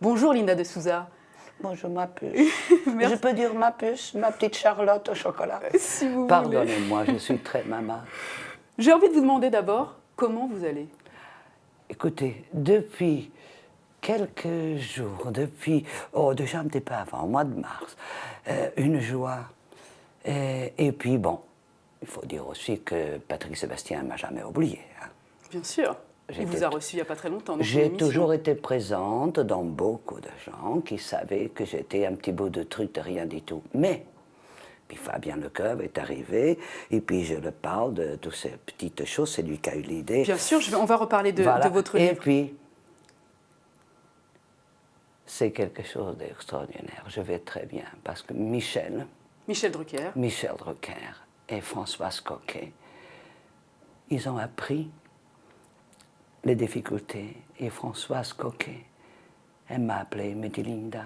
Bonjour Linda de Souza. Bonjour ma puce. Je peux dire ma puce, ma petite Charlotte au chocolat. Si vous voulez. Pardonnez-moi, je suis très maman. J'ai envie de vous demander d'abord comment vous allez. Écoutez, depuis quelques jours, déjà un petit peu avant, au mois de mars, une joie. Et puis bon, il faut dire aussi que Patrick Sébastien ne m'a jamais oublié. Hein. Bien sûr. Il vous a reçu il n'y a pas très longtemps. J'ai toujours été présente dans beaucoup de gens qui savaient que j'étais un petit bout de truc de rien du tout. Mais, puis Fabien Lecoeuvre est arrivé, et puis je le parle de toutes ces petites choses, c'est lui qui a eu l'idée. Bien sûr, on va reparler de votre livre. Et puis, c'est quelque chose d'extraordinaire. Je vais très bien, parce que Michel Drucker et Françoise Coquet, ils ont appris les difficultés. Et Françoise Coquet, elle m'a appelée, elle m'a dit Linda,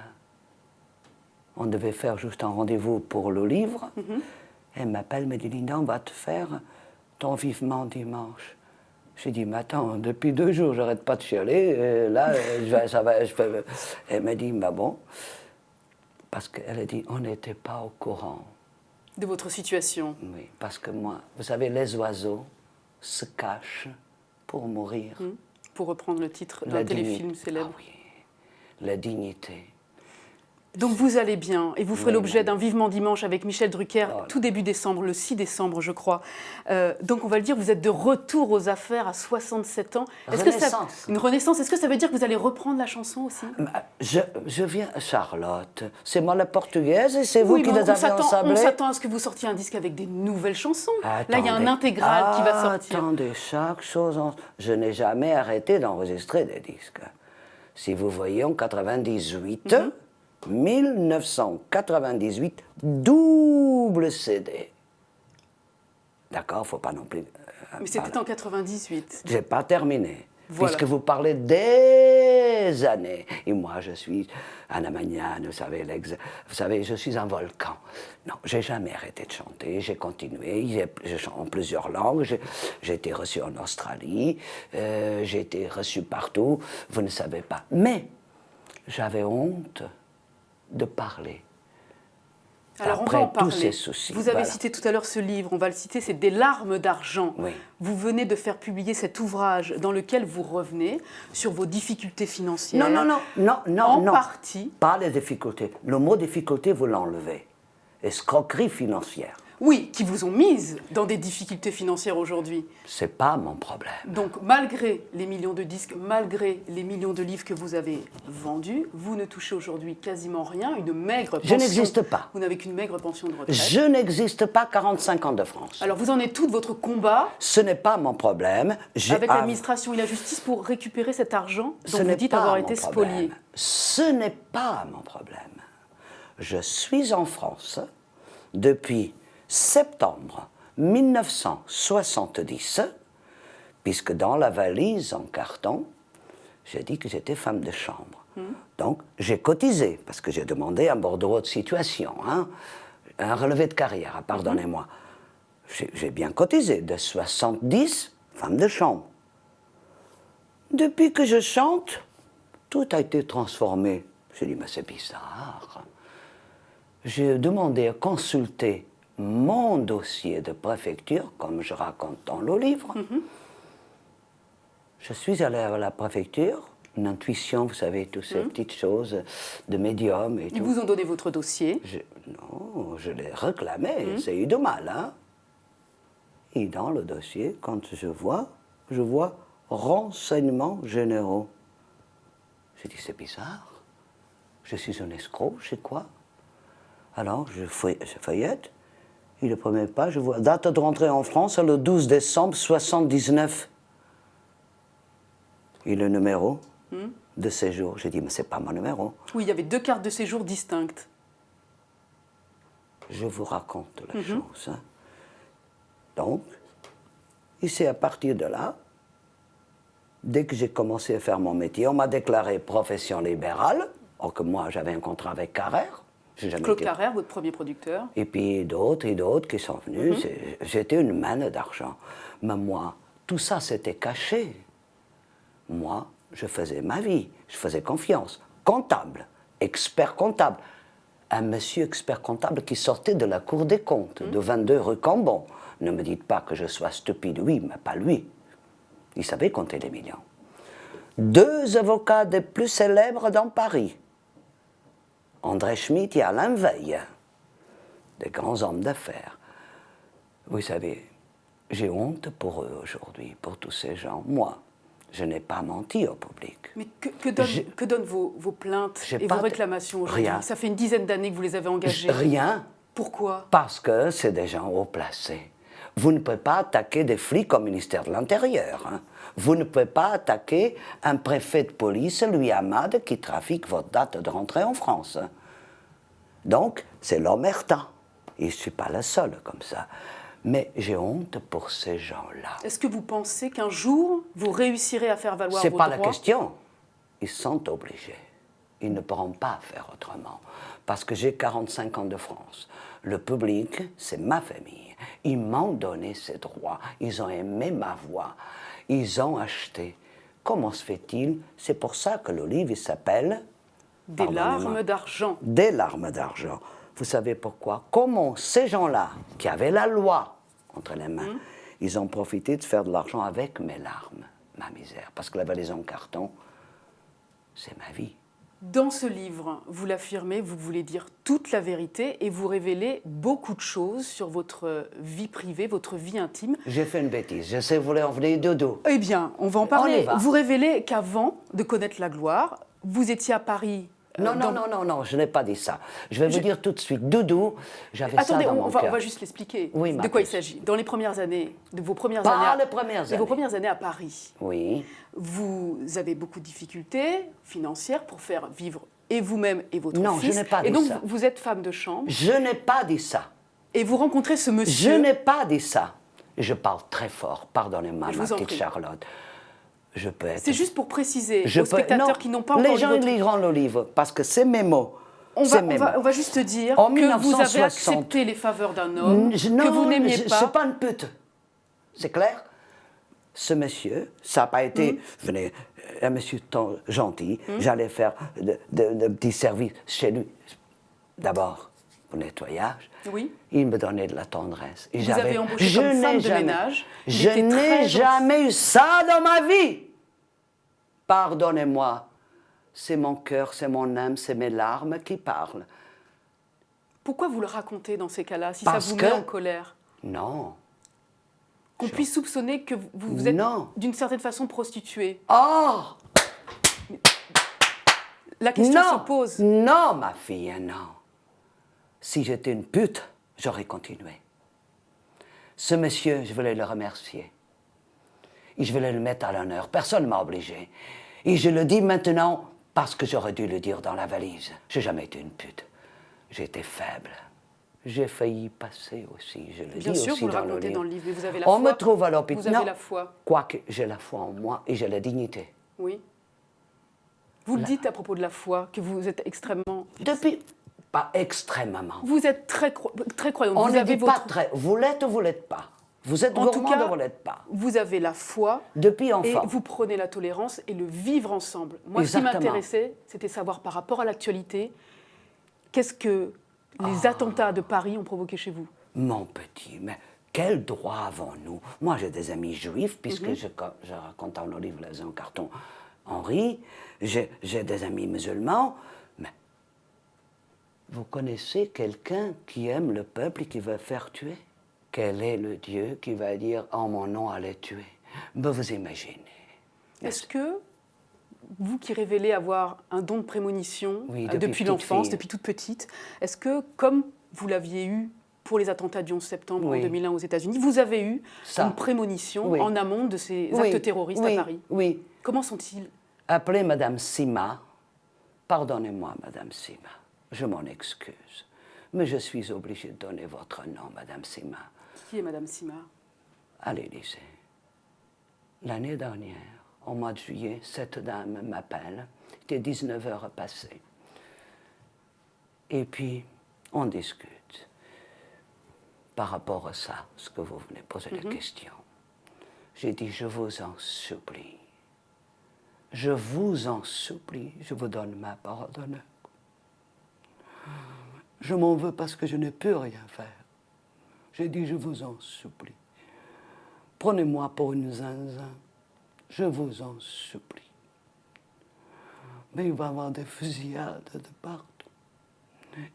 on devait faire juste un rendez-vous pour le livre. Elle m'appelle, elle me dit Linda, on va te faire ton vivement dimanche. J'ai dit, mais attends, depuis 2 jours, j'arrête pas de chialer, là, Elle m'a dit, bah bon, parce qu'elle a dit, on n'était pas au courant. De votre situation. Oui, parce que moi, vous savez, les oiseaux se cachent pour mourir. Pour reprendre le titre d'un téléfilm célèbre. Ah oui, la dignité. Donc vous allez bien, et vous ferez l'objet d'un Vivement Dimanche avec Michel Drucker, tout début décembre, le 6 décembre je crois. Donc on va le dire, vous êtes de retour aux affaires à 67 ans. Une renaissance, est-ce que ça veut dire que vous allez reprendre la chanson aussi? Je viens, Charlotte, c'est moi la portugaise et c'est vous qui les avez ensablés. On s'attend à ce que vous sortiez un disque avec des nouvelles chansons. Attendez, là il y a un intégral qui va sortir. Attendez, chaque chose, je n'ai jamais arrêté d'enregistrer des disques. Si vous voyez en 98... 1998, double CD. D'accord, faut pas non plus. Mais c'était en 98. J'ai pas terminé. Voilà. Puisque vous parlez des années. Et moi, je suis Anna Magnane, vous savez, je suis un volcan. Non, j'ai jamais arrêté de chanter, j'ai continué, je chante en plusieurs langues, j'ai été reçu en Australie, j'ai été reçu partout, vous ne savez pas. Mais j'avais honte de parler. Alors après on va en parler. Tous ces soucis. Vous avez cité tout à l'heure ce livre, on va le citer, c'est Des larmes d'argent. Oui. Vous venez de faire publier cet ouvrage dans lequel vous revenez sur vos difficultés financières. Non. En partie. Pas les difficultés. Le mot difficulté, vous l'enlevez. Escroquerie financière. Oui, qui vous ont mise dans des difficultés financières aujourd'hui. C'est pas mon problème. Donc, malgré les millions de disques, malgré les millions de livres que vous avez vendus, vous ne touchez aujourd'hui quasiment rien, une maigre pension. Je n'existe pas. Vous n'avez qu'une maigre pension de retraite. Je n'existe pas, 45 ans de France. Alors, vous en êtes tout de votre combat. Ce n'est pas mon problème. Avec l'administration et la justice pour récupérer cet argent dont vous dites avoir été spolié. Ce n'est pas mon problème. Je suis en France depuis septembre 1970, puisque dans la valise en carton, j'ai dit que j'étais femme de chambre. Donc, j'ai cotisé, parce que j'ai demandé un bordereau de situation, un relevé de carrière, pardonnez-moi. J'ai bien cotisé, de 70, femme de chambre. Depuis que je chante, tout a été transformé. J'ai dit, mais c'est bizarre. J'ai demandé à consulter mon dossier de préfecture, comme je raconte dans le livre. Je suis allé à la préfecture, une intuition, vous savez, toutes ces petites choses de médium et tout. Ils vous ont donné votre dossier? Non, je l'ai réclamé, c'est eu de mal, Et dans le dossier, quand je vois renseignements généraux. J'ai dit, c'est bizarre, je suis un escroc, je sais quoi. Alors, je feuillette. Et le premier pas, je vois date de rentrée en France, le 12 décembre 79. Et le numéro de séjour. J'ai dit, mais c'est pas mon numéro. Oui, il y avait 2 cartes de séjour distinctes. Je vous raconte la chose. Donc, et c'est à partir de là, dès que j'ai commencé à faire mon métier, on m'a déclaré profession libérale, or que moi j'avais un contrat avec Carrère. Claude Carrère, votre premier producteur. Et puis d'autres qui sont venus. J'étais une manne d'argent. Mais moi, tout ça, c'était caché. Moi, je faisais ma vie, je faisais confiance. comptable, expert comptable. Un monsieur expert comptable qui sortait de la Cour des comptes, de 22 rue Cambon. Ne me dites pas que je sois stupide, oui, mais pas lui. Il savait compter des millions. 2 avocats des plus célèbres dans Paris. André Schmitt et Alain Veil, des grands hommes d'affaires. Vous savez, j'ai honte pour eux aujourd'hui, pour tous ces gens. Moi, je n'ai pas menti au public. Mais que donnent vos plaintes et vos réclamations aujourd'hui? Rien. Ça fait une dizaine d'années que vous les avez engagées. Rien. Pourquoi? Parce que c'est des gens haut placés. Vous ne pouvez pas attaquer des flics au ministère de l'Intérieur. Hein. Vous ne pouvez pas attaquer un préfet de police, Louis Hamad, qui trafique votre date de rentrée en France. Hein. Donc, c'est l'omerta. Et je ne suis pas la seule comme ça. Mais j'ai honte pour ces gens-là. Est-ce que vous pensez qu'un jour, vous réussirez à faire valoir vos droits? C'est pas la question. Ils sont obligés. Ils ne pourront pas faire autrement. Parce que j'ai 45 ans de France. Le public, c'est ma famille. Ils m'ont donné ces droits. Ils ont aimé ma voix. Ils ont acheté. Comment se fait-il? C'est pour ça que le livre s'appelle... Des larmes d'argent. Des larmes d'argent. Vous savez pourquoi? Comment ces gens-là, qui avaient la loi entre les mains, ils ont profité de faire de l'argent avec mes larmes, ma misère. Parce que la valise en carton, c'est ma vie. Dans ce livre, vous l'affirmez, vous voulez dire toute la vérité et vous révélez beaucoup de choses sur votre vie privée, votre vie intime. J'ai fait une bêtise, je sais, vous voulez en venir dodo. Eh bien, on va en parler. Vous révélez qu'avant de connaître la gloire, vous étiez à Paris. Non, je n'ai pas dit ça. Je vais vous dire tout de suite, Doudou, j'avais ça dans mon cœur. On va juste l'expliquer. Oui, de quoi il s'agit. Dans les premières années, de vos premières années à Paris, oui. Vous avez beaucoup de difficultés financières pour faire vivre et vous-même et votre fils. Non, je n'ai pas dit ça. Et donc, vous êtes femme de chambre. Je n'ai pas dit ça. Et vous rencontrez ce monsieur. Je n'ai pas dit ça. Je parle très fort, pardonnez-moi, ma petite Charlotte. Je peux être... C'est juste pour préciser aux spectateurs qui n'ont pas encore lu votre... Les gens liront le livre, parce que c'est mes mots. On va juste dire que vous avez accepté les faveurs d'un homme que vous n'aimiez pas. Je ne suis pas une pute. C'est clair? Ce monsieur, ça n'a pas été... Venez, un monsieur gentil, j'allais faire de petits services chez lui. D'abord, au nettoyage. Oui. Il me donnait de la tendresse. Et vous avez embauché comme femme de ménage. Je n'ai jamais eu ça dans ma vie. Pardonnez-moi. C'est mon cœur, c'est mon âme, c'est mes larmes qui parlent. Pourquoi vous le racontez dans ces cas-là, si ça vous met en colère? Non. Qu'on puisse soupçonner que vous êtes d'une certaine façon prostituée. Oh! La question se pose. Non, ma fille, non. Si j'étais une pute, j'aurais continué. Ce monsieur, je voulais le remercier. Et je voulais le mettre à l'honneur. Personne ne m'a obligé. Et je le dis maintenant parce que j'aurais dû le dire dans la valise. J'ai jamais été une pute. J'étais faible. J'ai failli passer aussi. Je le dis aussi dans le livre. Bien sûr, vous le racontez dans le livre. Vous avez la foi. On me trouve à l'hôpital. Vous avez la foi. Quoique j'ai la foi en moi et j'ai la dignité. Oui. Vous le dites à propos de la foi, que vous êtes extrêmement... Pas extrêmement. Vous êtes très croyante. On ne dit pas très... Vous l'êtes ou vous ne l'êtes pas. Vous êtes gourmande ou vous ne l'êtes pas. Vous avez la foi. Depuis enfant. Et vous prenez la tolérance et le vivre ensemble. Moi, ce qui m'intéressait, c'était savoir par rapport à l'actualité, qu'est-ce que les attentats de Paris ont provoqué chez vous? Mon petit, mais quel droit avons-nous? Moi, j'ai des amis juifs, puisque je raconte dans le livre Les en carton Henri. J'ai des amis musulmans. Mais vous connaissez quelqu'un qui aime le peuple et qui veut faire tuer? Quel est le Dieu qui va dire « En mon nom, allez tuer » Ben, vous imaginez. Est-ce que vous qui révélez avoir un don de prémonition depuis l'enfance, depuis toute petite, est-ce que, comme vous l'aviez eu pour les attentats du 11 septembre en 2001 aux États-Unis, vous avez eu une prémonition en amont de ces actes terroristes à Paris? Oui. Comment sont-ils? Appelez Madame Sima. Pardonnez-moi, Madame Sima. Je m'en excuse. Mais je suis obligé de donner votre nom, Madame Sima. Qui est Madame Sima? À l'Élysée. L'année dernière, au mois de juillet, cette dame m'appelle. Il était 19h passées. Et puis, on discute par rapport à ça, ce que vous venez poser la question. J'ai dit, je vous en supplie, Je vous en supplie, je vous donne ma parole d'honneur. Je m'en veux parce que je ne peux rien faire. J'ai dit, je vous en supplie. Prenez-moi pour une zinzin. Je vous en supplie. Mais il va y avoir des fusillades de partout.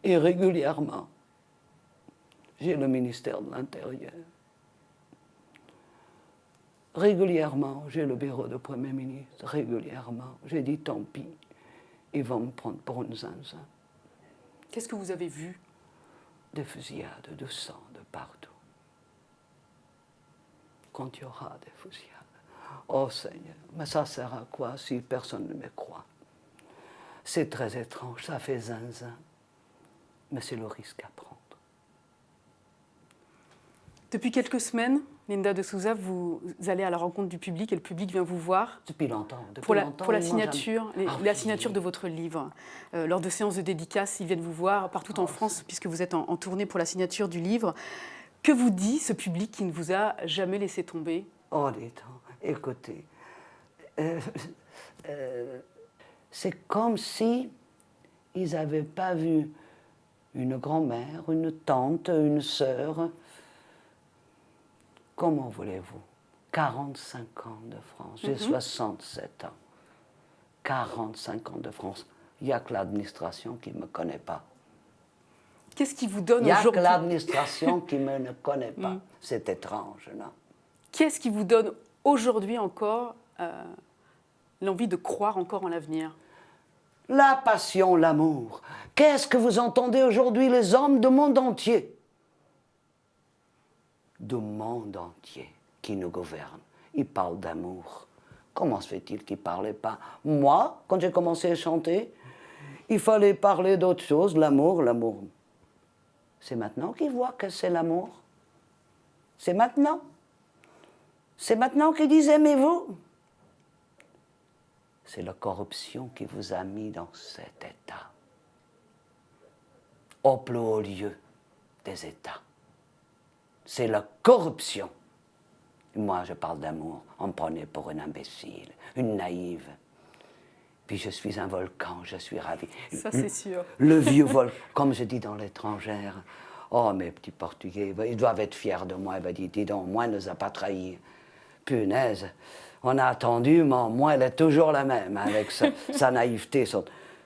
Et régulièrement, j'ai le ministère de l'Intérieur. Régulièrement, j'ai le bureau du Premier ministre. Régulièrement, j'ai dit, tant pis, ils vont me prendre pour une zinzin. Qu'est-ce que vous avez vu? Des fusillades, de sang de partout. Quand il y aura des fusillades. Oh Seigneur, mais ça sert à quoi si personne ne me croit? C'est très étrange, ça fait zinzin, mais c'est le risque à prendre. Depuis quelques semaines, Linda de Souza, vous allez à la rencontre du public et le public vient vous voir. Depuis longtemps. Pour la signature, la signature de votre livre. Lors de séances de dédicaces, ils viennent vous voir partout en France, puisque vous êtes en tournée pour la signature du livre. Que vous dit ce public qui ne vous a jamais laissé tomber? Oh, écoutez, c'est comme si ils n'avaient pas vu une grand-mère, une tante, une sœur. Comment voulez-vous? 45 ans de France, j'ai 67 ans. 45 ans de France. Il n'y a que l'administration qui ne me connaît pas. Qu'est-ce qui vous donne aujourd'hui? Il n'y a que l'administration qui ne me connaît pas. C'est étrange, non? Qu'est-ce qui vous donne aujourd'hui encore l'envie de croire encore en l'avenir? La passion, l'amour. Qu'est-ce que vous entendez aujourd'hui les hommes du monde entier? Du monde entier qui nous gouverne. Ils parlent d'amour. Comment se fait-il qu'ils ne parlaient pas? Moi, quand j'ai commencé à chanter, il fallait parler d'autre chose, l'amour, l'amour. C'est maintenant qu'ils voient que c'est l'amour. C'est maintenant. C'est maintenant qu'ils disent aimez-vous. C'est la corruption qui vous a mis dans cet état. Au plus haut lieu des états. C'est la corruption. Moi, je parle d'amour. On me prenait pour une imbécile, une naïve. Puis je suis un volcan, je suis ravi. Ça, c'est sûr. Le vieux volcan, comme je dis dans l'étrangère. Oh, mes petits Portugais, ils doivent être fiers de moi. Il va dire, dis donc, moi, elle ne nous a pas trahis. Punaise, on a attendu, mais moi, elle est toujours la même, avec sa naïveté.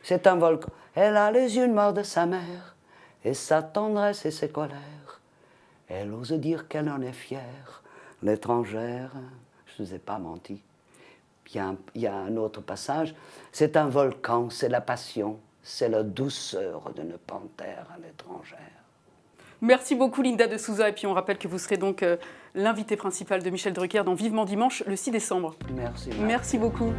C'est un volcan. Elle a les yeux noirs de sa mère, et sa tendresse et ses colères. Elle ose dire qu'elle en est fière. L'étrangère, je ne vous ai pas menti. Il y a un autre passage. C'est un volcan, c'est la passion, c'est la douceur d'une panthère à l'étrangère. Merci beaucoup Linda de Souza. Et puis on rappelle que vous serez donc l'invité principal de Michel Drucker dans Vivement Dimanche le 6 décembre. Merci. Merci beaucoup.